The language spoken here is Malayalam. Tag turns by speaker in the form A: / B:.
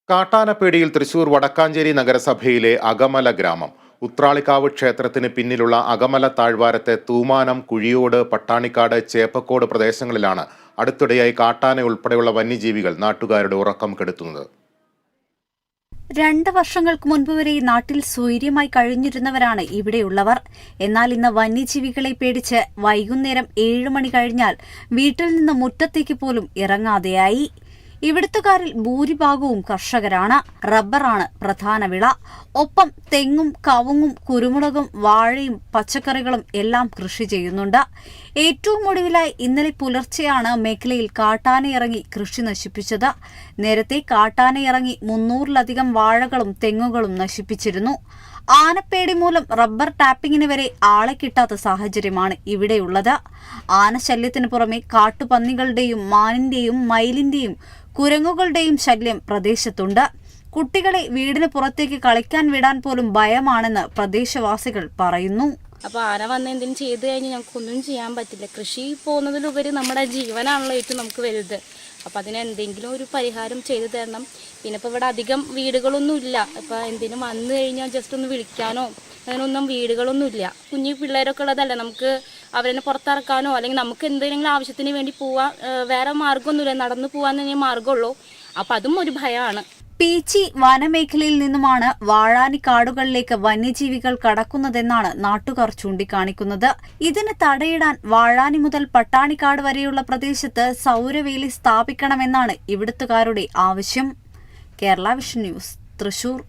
A: കാട്ടാനപ്പേടിയിൽ തൃശൂർ വടക്കാഞ്ചേരി നഗരസഭയിലെ അകമല ഗ്രാമം. ഉത്രാളിക്കാവ് ക്ഷേത്രത്തിന് പിന്നിലുള്ള അകമല താഴ്വാരത്തെ തൂമാനം, കുഴിയോട്, പട്ടാണിക്കാട്, ചേപ്പക്കോട് പ്രദേശങ്ങളിലാണ് അടുത്തിടെയായി കാട്ടാന ഉൾപ്പെടെയുള്ള വന്യജീവികൾ നാട്ടുകാരുടെ ഉറക്കം കെടുത്തുന്നത്.
B: 2 വർഷങ്ങൾക്ക് മുൻപ് വരെ നാട്ടിൽ സ്വൈര്യമായി കഴിഞ്ഞിരുന്നവരാണ് ഇവിടെയുള്ളവർ. എന്നാൽ ഇന്ന് വന്യജീവികളെ പേടിച്ച് വൈകുന്നേരം 7 മണി കഴിഞ്ഞാൽ വീട്ടിൽ നിന്ന് മുറ്റത്തേക്ക് പോലും ഇറങ്ങാതെയായി. ഇവിടുത്തുകാരിൽ ഭൂരിഭാഗവും കർഷകരാണ്. റബ്ബറാണ് പ്രധാന വിള. ഒപ്പം തെങ്ങും കവുങ്ങും കുരുമുളകും വാഴയും പച്ചക്കറികളും എല്ലാം കൃഷി ചെയ്യുന്നുണ്ട്. ഏറ്റവും ഒടുവിലായി ഇന്നലെ പുലർച്ചെയാണ് മേഖലയിൽ കാട്ടാനയിറങ്ങി കൃഷി നശിപ്പിച്ചത്. നേരത്തെ കാട്ടാനയിറങ്ങി 300-ലധികം വാഴകളും തെങ്ങുകളും നശിപ്പിച്ചിരുന്നു. ആനപ്പേടി മൂലം റബ്ബർ ടാപ്പിങ്ങിന് വരെ ആളെ കിട്ടാത്ത സാഹചര്യമാണ് ഇവിടെയുള്ളത്. ആനശല്യത്തിന് പുറമെ കാട്ടുപന്നികളുടെയും മാനിന്റെയും മയിലിന്റെയും കുരങ്ങുകളുടെയും ശല്യം പ്രദേശത്തുണ്ട്. കുട്ടികളെ വീടിന് പുറത്തേക്ക് കളിക്കാൻ വിടാൻ പോലും ഭയമാണെന്ന് പ്രദേശവാസികൾ പറയുന്നു.
C: അപ്പോൾ ആന വന്ന് എന്തെങ്കിലും ചെയ്തു കഴിഞ്ഞാൽ ഞങ്ങൾക്കൊന്നും ചെയ്യാൻ പറ്റില്ല. കൃഷി പോകുന്നതിലുപരി നമ്മുടെ ജീവനാണല്ലോ ഏറ്റവും നമുക്ക് വലുത്. അപ്പോൾ അതിന് എന്തെങ്കിലും ഒരു പരിഹാരം ചെയ്തു തരണം. പിന്നെ ഇപ്പോൾ ഇവിടെ അധികം വീടുകളൊന്നും ഇല്ല. ഇപ്പോൾ എന്തെങ്കിലും വന്നു കഴിഞ്ഞാൽ ജസ്റ്റ് ഒന്ന് വിളിക്കാനോ അങ്ങനെയൊന്നും വീടുകളൊന്നും ഇല്ല. കുഞ്ഞു പിള്ളേരൊക്കെ ഉള്ളതല്ല, നമുക്ക് അവരെ പുറത്തിറക്കാനോ അല്ലെങ്കിൽ നമുക്ക് എന്തെങ്കിലും ആവശ്യത്തിന് വേണ്ടി പോവാൻ വേറെ മാർഗ്ഗമൊന്നുമില്ല. നടന്നു പോകാൻ തന്നെ മാർഗ്ഗമുള്ളൂ. അപ്പം അതും ഒരു ഭയമാണ്.
B: പീച്ചി വനമേഖലയിൽ നിന്നുമാണ് വാഴാനി കാടുകളിലേക്ക് വന്യജീവികൾ കടക്കുന്നതെന്നാണ് നാട്ടുകാർ ചൂണ്ടിക്കാണിക്കുന്നത്. ഇതിന് തടയിടാൻ വാഴാനി മുതൽ പട്ടാണിക്കാട് വരെയുള്ള പ്രദേശത്ത് സൗരവേലി സ്ഥാപിക്കണമെന്നാണ് ഇവിടുത്തുകാരുടെ ആവശ്യം. Kerala vision news, Thrissur.